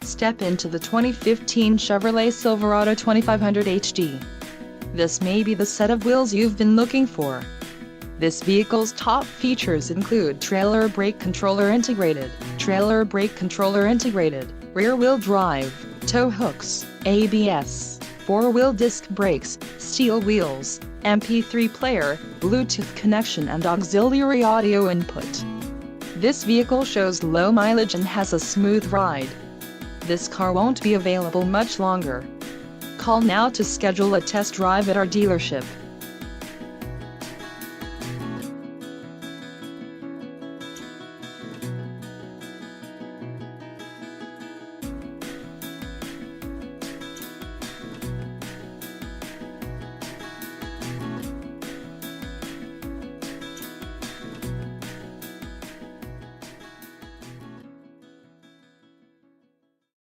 Step into the 2015 Chevrolet Silverado 2500HD. This may be the set of wheels you've been looking for. This vehicle's top features include trailer brake controller integrated, rear-wheel drive, tow hooks, ABS, 4-wheel disc brakes, steel wheels, MP3 player, Bluetooth connection and auxiliary audio input. This vehicle shows low mileage and has a smooth ride. This car won't be available much longer. Call now to schedule a test drive at our dealership.